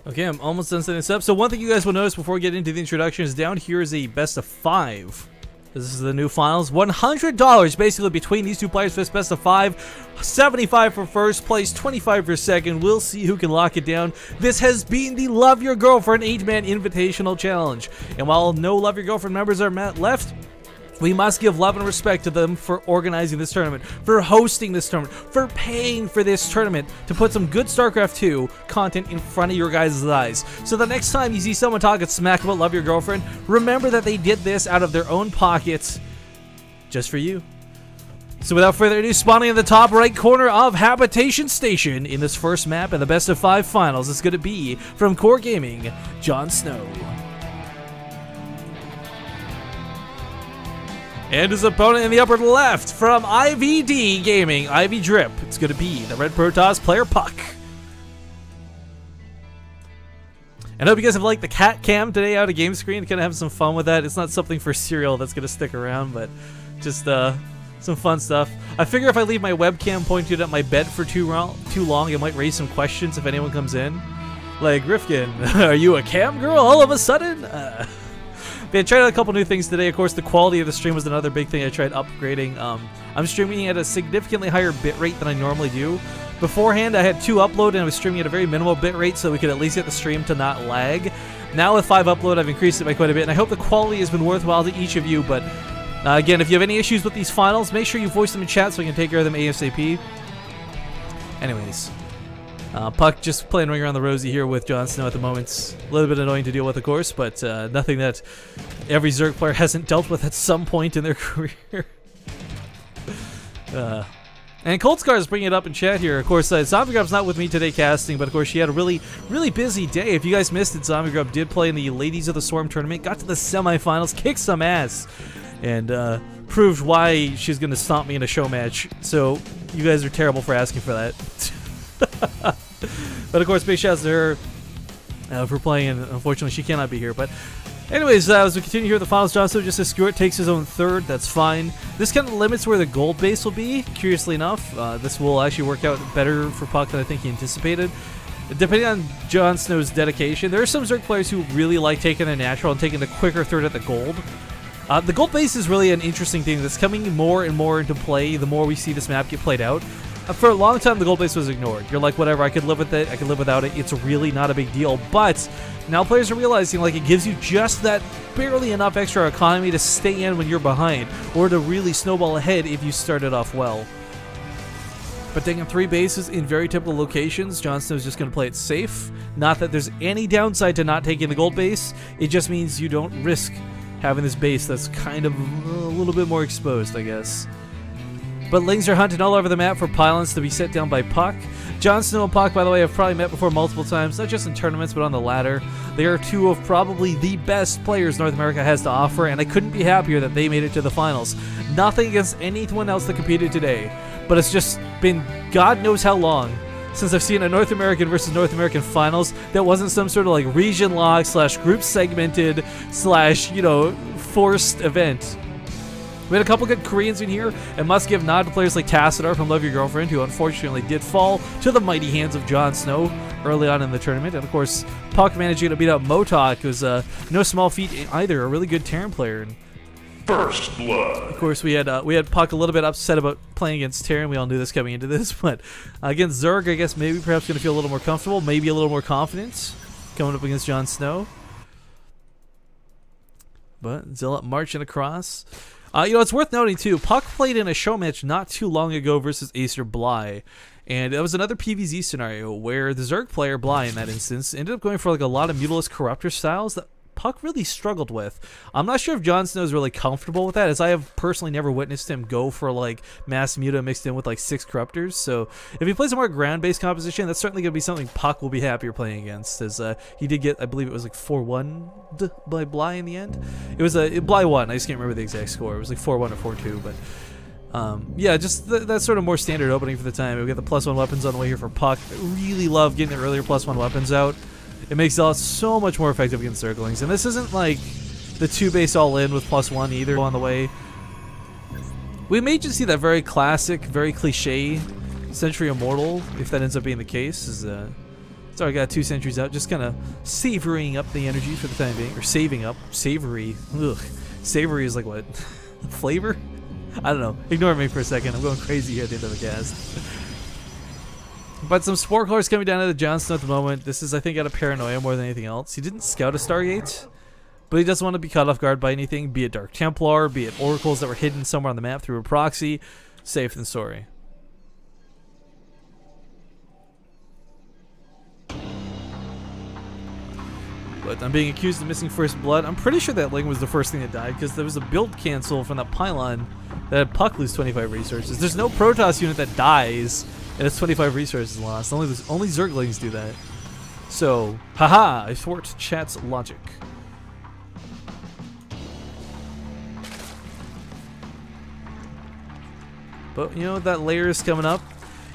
Okay, I'm almost done setting this up. So one thing you guys will notice before we get into the introduction is down here is a best of 5. This is the new finals. $100 basically between these two players for this best of 5. 75 for first place, 25 for second. We'll see who can lock it down. This has been the Love Your Girlfriend 8-man Invitational Challenge. And while no Love Your Girlfriend members are left, we must give love and respect to them for organizing this tournament, for hosting this tournament, for paying for this tournament to put some good StarCraft 2 content in front of your guys' eyes. So the next time you see someone talking smack about Love Your Girlfriend, remember that they did this out of their own pockets just for you. So without further ado, spawning in the top right corner of Habitation Station in this first map in the best of 5 finals is going to be from Core Gaming, Jonsnow. And his opponent in the upper left from IVD Gaming, Ivy Drip. It's going to be the Red Protoss player Puck. And I hope you guys have liked the cat cam today out of game screen. Kind of having some fun with that. It's not something for serial that's going to stick around, but just some fun stuff. I figure if I leave my webcam pointed at my bed for too long, it might raise some questions if anyone comes in. Like, Rifkin, are you a cam girl all of a sudden? I tried out a couple new things today. Of course, the quality of the stream was another big thing I tried upgrading. I'm streaming at a significantly higher bitrate than I normally do. Beforehand, I had 2 upload and I was streaming at a very minimal bitrate so we could at least get the stream to not lag. Now with 5 upload, I've increased it by quite a bit, and I hope the quality has been worthwhile to each of you. But again, if you have any issues with these finals, make sure you voice them in chat so we can take care of them ASAP. Anyways. Puck just playing Ring Around the Rosie here with Jonsnow at the moment. A little bit annoying to deal with, of course, but nothing that every Zerg player hasn't dealt with at some point in their career. And Cold Scar is bringing it up in chat here. Of course, Zombie Grub's not with me today casting, but of course she had a really busy day. If you guys missed it, Zombie Grub did play in the Ladies of the Swarm tournament, got to the semifinals, kicked some ass, and proved why she's going to stomp me in a show match. So you guys are terrible for asking for that. But of course, big shouts to her for playing, and unfortunately she cannot be here. But anyways, as we continue here at the finals, Jonsnow just says screw it, takes his own 3rd. That's fine. This kind of limits where the gold base will be, curiously enough. This will actually work out better for Puck than I think he anticipated. Depending on Jonsnow's dedication, there are some Zerg players who really like taking a natural and taking the quicker 3rd at the gold. The gold base is really an interesting thing that's coming more and more into play the more we see this map get played out. For a long time, the gold base was ignored. You're like, whatever, I could live with it, I could live without it, it's really not a big deal. But now players are realizing, like, it gives you just that barely enough extra economy to stay in when you're behind, or to really snowball ahead if you started off well. But taking 3 bases in very typical locations, Jonsnow's just going to play it safe. Not that there's any downside to not taking the gold base, it just means you don't risk having this base that's kind of a little bit more exposed, I guess. But Lings are hunting all over the map for pylons to be set down by Puck. Jonsnow and Puck, by the way, have probably met before multiple times, not just in tournaments, but on the ladder. They are 2 of probably the best players North America has to offer, and I couldn't be happier that they made it to the finals. Nothing against anyone else that competed today, but it's just been God knows how long since I've seen a North American versus North American finals that wasn't some sort of like region log / group segmented / you know, forced event. We had a couple good Koreans in here, and must give nod to players like Tassadar from Love Your Girlfriend, who unfortunately did fall to the mighty hands of Jonsnow early on in the tournament. And of course, Puck managing to beat out Motok, who's no small feat either, a really good Terran player. And First blood. of course, we had Puck a little bit upset about playing against Terran. We all knew this coming into this, but against Zerg, I guess maybe perhaps going to feel a little more comfortable, maybe a little more confident coming up against Jonsnow. But Zealot marching across. You know, it's worth noting, too, Puck played in a show match not too long ago versus Acer Bly. And it was another PvZ scenario where the Zerg player, Bly in that instance, ended up going for like a lot of Mutalist Corruptor styles that Puck really struggled with. I'm not sure if Jonsnow is really comfortable with that, as I have personally never witnessed him go for like mass muta mixed in with like 6 corruptors. So if he plays a more ground-based composition, that's certainly going to be something Puck will be happier playing against, as he did get, I believe it was like 4-1 by Bly in the end. It was Bly won, I just can't remember the exact score. It was like 4-1 or 4-2, but yeah, just that sort of more standard opening for the time. We got the +1 weapons on the way here for Puck. I really love getting the earlier +1 weapons out. It makes Zealot so much more effective against Zerglings. And this isn't like the 2-base all-in with +1 either on the way. We may just see that very classic, very cliche Century Immortal, if that ends up being the case. Is So I got 2 sentries out, just kind of savoring up the energy for the time being, or saving up. Savory. Ugh. Savory is like what? Flavor? I don't know. Ignore me for a second. I'm going crazy here at the end of the cast. But some spore colors coming down to the Jonsnow at the moment. This is, I think, out of paranoia more than anything else. He didn't scout a Stargate, but he doesn't want to be caught off guard by anything, be it Dark Templar, be it oracles that were hidden somewhere on the map through a proxy. Safe than sorry. But I'm being accused of missing first blood. I'm pretty sure that Ling was the first thing that died, because there was a build cancel from that pylon that had Puck lose 25 resources. There's no Protoss unit that dies and it's 25 resources lost. Only Zerglings do that. So, haha, I thwart chat's logic. But you know, that layer is coming up.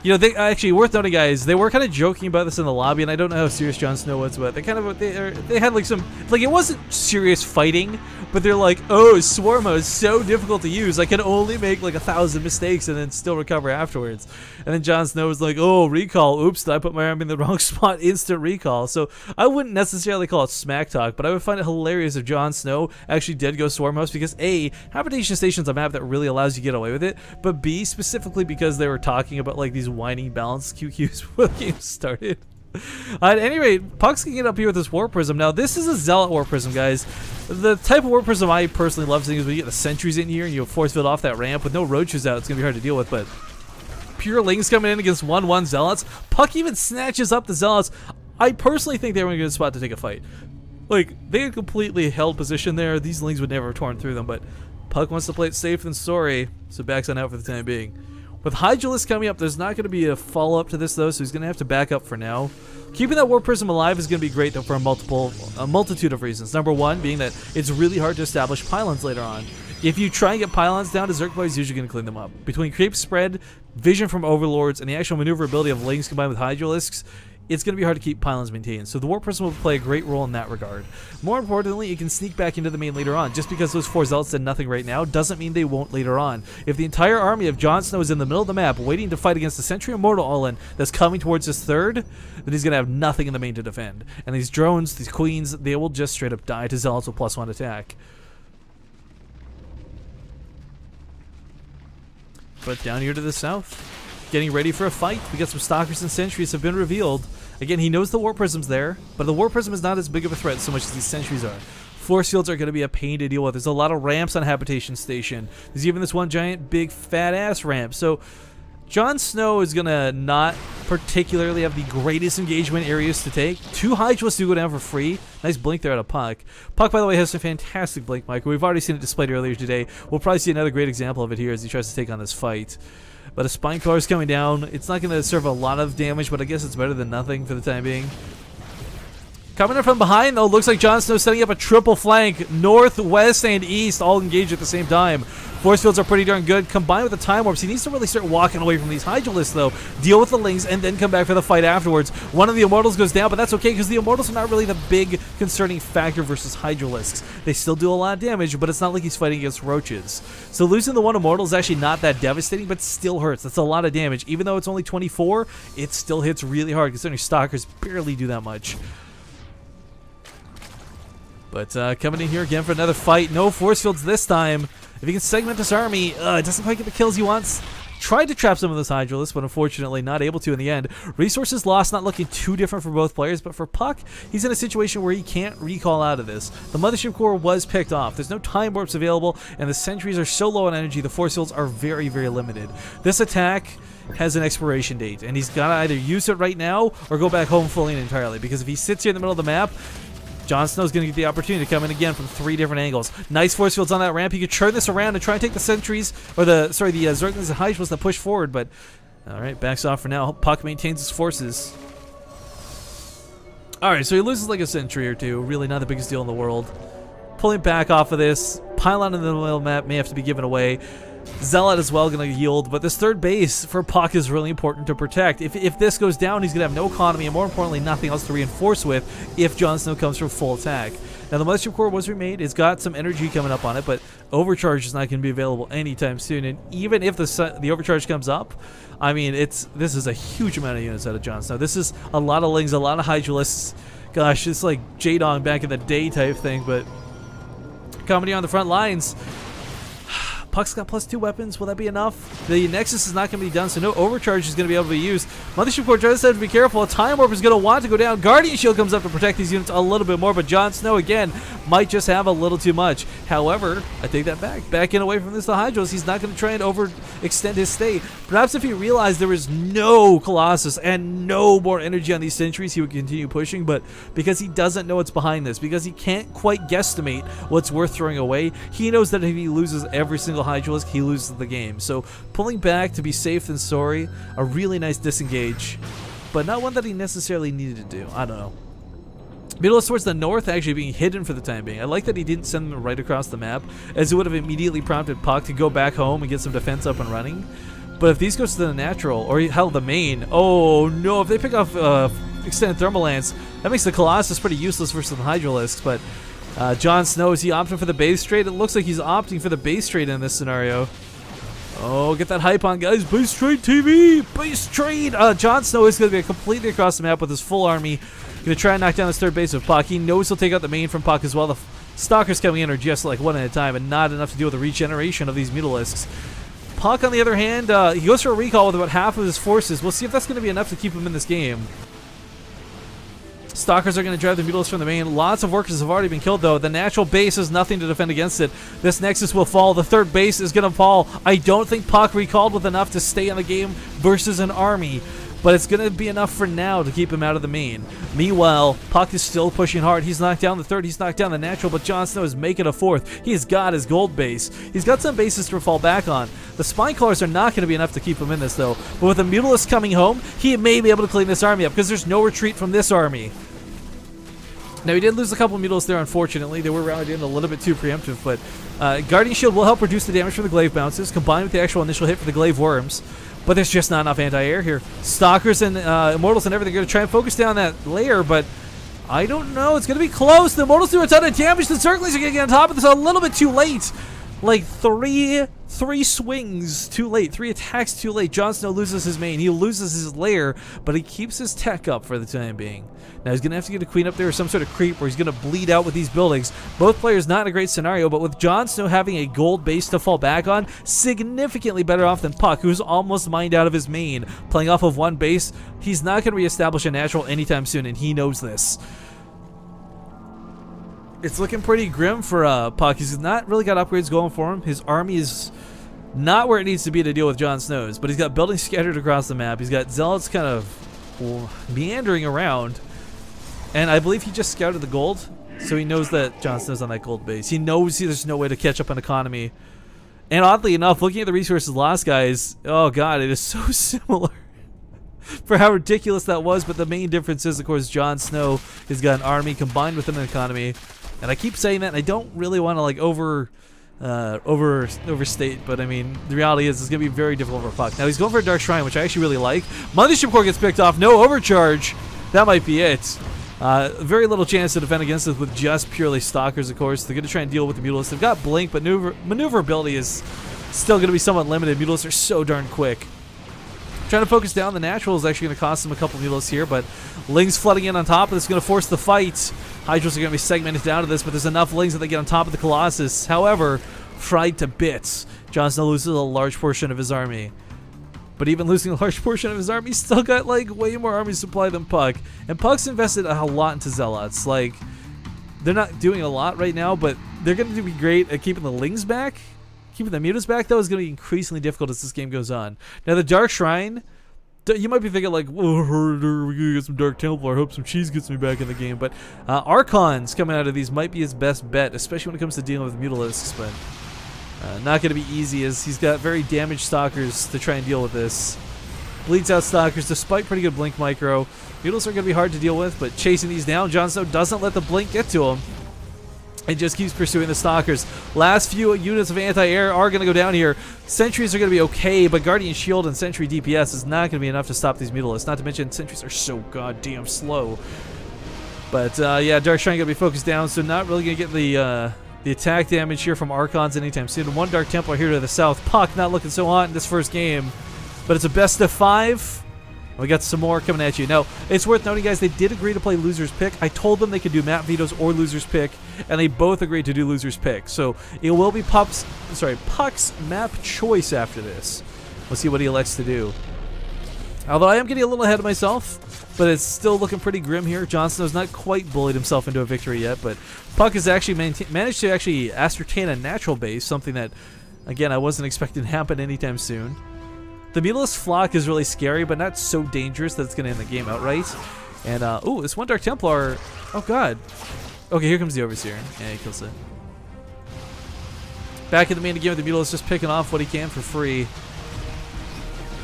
You know, they actually, worth noting, guys, they were kind of joking about this in the lobby, and I don't know how serious Jonsnow was, but they kind of, they had like some, like, it wasn't serious fighting, but they're like, oh, Swarmo is so difficult to use, I can only make like 1,000 mistakes and then still recover afterwards. And then Jonsnow was like, oh, recall, oops, did I put my arm in the wrong spot, instant recall. So I wouldn't necessarily call it smack talk, but I would find it hilarious if Jonsnow actually did go Swarmos, because A, Habitation Station's a map that really allows you to get away with it, but B, specifically because they were talking about like these whining balance QQs before the game started. At any rate, Puck's gonna get up here with this Warp Prism. Now, this is a Zealot Warp Prism, guys. The type of Warp Prism I personally love seeing is when you get the sentries in here and you force field off that ramp with no roaches out. It's gonna be hard to deal with, but pure Lings coming in against 1-1 Zealots. Puck even snatches up the Zealots. I personally think they were in a good spot to take a fight. Like, they had completely held position there. These Lings would never have torn through them, but Puck wants to play it safe than sorry, so backs on out for the time being. With Hydralisk coming up, there's not going to be a follow-up to this, though, so he's going to have to back up for now. Keeping that Warp Prism alive is going to be great, though, for a multitude of reasons. Number one being that it's really hard to establish pylons later on. If you try and get pylons down, Zergboy is usually going to clean them up. Between creep spread, vision from overlords, and the actual maneuverability of Lings combined with Hydralisks, it's going to be hard to keep pylons maintained. So the Warp Prism will play a great role in that regard. More importantly, it can sneak back into the main later on. Just because those 4 Zealots did nothing right now doesn't mean they won't later on. If the entire army of Jonsnow is in the middle of the map waiting to fight against the Sentry Immortal All-In that's coming towards his third, then he's going to have nothing in the main to defend. And these drones, these queens, they will just straight up die to Zealots with +1 attack. But down here to the south, getting ready for a fight. We got some Stalkers and Sentries have been revealed. Again, he knows the Warp Prism's there, but the Warp Prism is not as big of a threat so much as these Sentries are. Force fields are going to be a pain to deal with. There's a lot of ramps on Habitation Station. There's even this one giant, big, fat-ass ramp. So Jonsnow is going to not particularly have the greatest engagement areas to take. 2 Hydralisks do go down for free. Nice blink there out of Puck. Puck, by the way, has a fantastic blink, Mike. We've already seen it displayed earlier today. We'll probably see another great example of it here as he tries to take on this fight. But a Spine Collar is coming down. It's not going to serve a lot of damage, but I guess it's better than nothing for the time being. Coming up from behind, though, looks like Jonsnow setting up a triple flank. North, west, and east all engaged at the same time. Force fields are pretty darn good. Combined with the Time Warps, he needs to really start walking away from these Hydralisks, though. Deal with the Lings, and then come back for the fight afterwards. One of the Immortals goes down, but that's okay, because the Immortals are not really the big concerning factor versus Hydralisks. They still do a lot of damage, but it's not like he's fighting against roaches. So losing the 1 Immortal is actually not that devastating, but still hurts. That's a lot of damage. Even though it's only 24, it still hits really hard, considering Stalkers barely do that much. But coming in here again for another fight. No force fields this time. If he can segment this army, it doesn't quite get the kills he wants. Tried to trap some of those Hydralisks, but unfortunately not able to in the end. Resources lost, not looking too different for both players, but for Puck, he's in a situation where he can't recall out of this. The Mothership Core was picked off. There's no Time Warps available, and the Sentries are so low on energy, the force fields are very, very limited. This attack has an expiration date, and he's got to either use it right now or go back home fully and entirely, because if he sits here in the middle of the map, Jonsnow's going to get the opportunity to come in again from 3 different angles. Nice force fields on that ramp. He could turn this around and try and take the Sentries, or the Zerglings and Hydralisks that push forward, but alright, backs off for now. Puck maintains his forces. Alright, so he loses like a Sentry or 2. Really not the biggest deal in the world. Pulling back off of this. Pylon in the middle of the map may have to be given away. Zealot as well going to yield, but this third base for Puck is really important to protect. If this goes down, he's going to have no economy and more importantly nothing else to reinforce with if Jonsnow comes from full attack. Now the Mothership Core was remade, it's got some energy coming up on it, but Overcharge is not going to be available anytime soon, and even if the Overcharge comes up, I mean this is a huge amount of units out of Jonsnow. This is a lot of Lings, a lot of Hydralisks. Gosh, it's like J-Dong back in the day type thing, but coming here on the front lines, Puck's got +2 weapons. Will that be enough? The Nexus is not going to be done, so no Overcharge is going to be able to be used. Mothership Core tries to be careful. A Time Warp is going to want to go down. Guardian Shield comes up to protect these units a little bit more, but Jonsnow, again, might just have a little too much. However, I take that back. Backing away from this, the Hydros, he's not going to try and overextend his stay. Perhaps if he realized there was no Colossus and no more energy on these sentries, he would continue pushing, but because he doesn't know what's behind this, because he can't quite guesstimate what's worth throwing away, he knows that if he loses every single Hydralisk, he loses the game. So pulling back to be safe than sorry, a really nice disengage, but not one that he necessarily needed to do. I don't know. Mutalisks towards the north actually being hidden for the time being. I like that he didn't send them right across the map, as it would have immediately prompted Puck to go back home and get some defense up and running. But if these goes to the natural, or hell, the main, oh no, if they pick off extended thermal lance, that makes the Colossus pretty useless versus the Hydralisks. But Jonsnow, is he opting for the base trade? It looks like he's opting for the base trade in this scenario. Oh, get that hype on, guys. BaseTradeTV! Base trade! Jonsnow is going to be completely across the map with his full army. Going to try and knock down this third base with Puck. He knows he'll take out the main from Puck as well. The Stalkers coming in are just like one at a time and not enough to deal with the regeneration of these Mutalisks. Puck, on the other hand, he goes for a recall with about half of his forces. We'll see if that's going to be enough to keep him in this game. Stalkers are going to drive the Mutalisks from the main. Lots of workers have already been killed, though. The natural base has nothing to defend against it. This Nexus will fall. The third base is going to fall. I don't think Puck recalled with enough to stay in the game versus an army, but it's going to be enough for now to keep him out of the main. Meanwhile, Puck is still pushing hard. He's knocked down the third. He's knocked down the natural, but Jonsnow is making a fourth. He's got his gold base. He's got some bases to fall back on. The Spinecrawlers are not going to be enough to keep him in this, though. But with the Mutalisks coming home, he may be able to clean this army up because there's no retreat from this army. Now, he did lose a couple of Mutalisks there, unfortunately. They were rallied in a little bit too preemptive, but Guardian Shield will help reduce the damage from the Glaive bounces, combined with the actual initial hit for the Glaive Worms. But there's just not enough anti-air here. Stalkers and Immortals and everything are going to try and focus down that layer, but I don't know. It's going to be close. The Immortals do a ton of damage. The Zerglings are going to get on top of this a little bit too late. Like three swings too late, 3 attacks too late. Jonsnow loses his main, he loses his lair, but he keeps his tech up for the time being. Now he's going to have to get a queen up there or some sort of creep where he's going to bleed out with these buildings. Both players not in a great scenario, but with Jonsnow having a gold base to fall back on, significantly better off than Puck, who's almost mined out of his main. Playing off of one base, he's not going to reestablish a natural anytime soon, and he knows this. It's looking pretty grim for Puck. He's not really got upgrades going for him. His army is not where it needs to be to deal with Jonsnow's, but he's got buildings scattered across the map. He's got Zealots kind of meandering around, and I believe he just scouted the gold, so he knows that Jonsnow's on that gold base. He knows there's no way to catch up on economy. And oddly enough, looking at the resources lost, guys, oh god, it is so similar. For how ridiculous that was, but the main difference is, of course, Jonsnow has got an army combined with an economy. And I keep saying that, and I don't really want to like overstate, but I mean, the reality is it's going to be very difficult for Puck. Now he's going for a Dark Shrine, which I actually really like. Mothership Core gets picked off, no Overcharge. That might be it. Very little chance to defend against this with just purely Stalkers, of course. They're going to try and deal with the Mutalisks. They've got Blink, but maneuverability is still going to be somewhat limited. Mutalisks are so darn quick. Trying to focus down the natural is actually going to cost him a couple Mutalisks here, but Lings flooding in on top of this is going to force the fight. Hydras are going to be segmented down to this, but there's enough Lings that they get on top of the Colossus. However, fried to bits. Jonsnow loses a large portion of his army. But even losing a large portion of his army, he's still got like way more army supply than Puck. And Puck's invested a lot into Zealots. Like, they're not doing a lot right now, but they're going to be great at keeping the Lings back. Keeping the Mutas back, though, is going to be increasingly difficult as this game goes on. Now, the Dark Shrine, you might be thinking, like, we're going to get some Dark Templar. I hope some cheese gets me back in the game. But Archons coming out of these might be his best bet, especially when it comes to dealing with Mutalisks. But not going to be easy, as he's got very damaged Stalkers to try and deal with this. Bleeds out Stalkers, despite pretty good Blink Micro. Mutalisks are going to be hard to deal with, but chasing these down, Jonsnow doesn't let the Blink get to him. and just keeps pursuing the Stalkers. Last few units of anti-air are going to go down here. Sentries are going to be okay, but Guardian Shield and Sentry DPS is not going to be enough to stop these Mutalisks. Not to mention, Sentries are so goddamn slow. But yeah, Dark Shrine going to be focused down, so not really going to get the attack damage here from Archons anytime soon. One Dark Templar here to the south. Puck not looking so hot in this first game, but it's a best of 5. We got some more coming at you. Now, it's worth noting, guys, they did agree to play Loser's Pick. I told them they could do map vetoes or Loser's Pick, and they both agreed to do Loser's Pick. So it will be Puck's map choice after this. We'll see what he elects to do. Although I am getting a little ahead of myself, but it's still looking pretty grim here. Jonsnow's not quite bullied himself into a victory yet, but Puck has actually managed to actually ascertain a natural base, something that, again, I wasn't expecting to happen anytime soon. The Mutalisk Flock is really scary, but not so dangerous that it's going to end the game outright. And, ooh, this one Dark Templar. Oh, God. Okay, here comes the Overseer. Yeah, he kills it. Back in the main game, the Mutalisk just picking off what he can for free.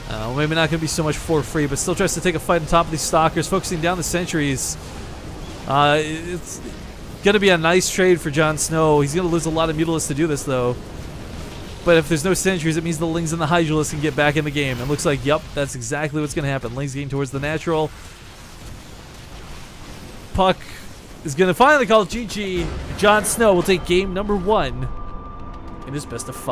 Maybe not going to be so much for free, but still tries to take a fight on top of these Stalkers, focusing down the sentries. It's going to be a nice trade for Jonsnow. He's going to lose a lot of Mutalisks to do this, though. But if there's no sentries, it means the Lings and the Hydralisks can get back in the game. It looks like, yep, that's exactly what's going to happen. Lings getting towards the natural. Puck is going to finally call GG. Jonsnow will take game number 1 in his best of 5.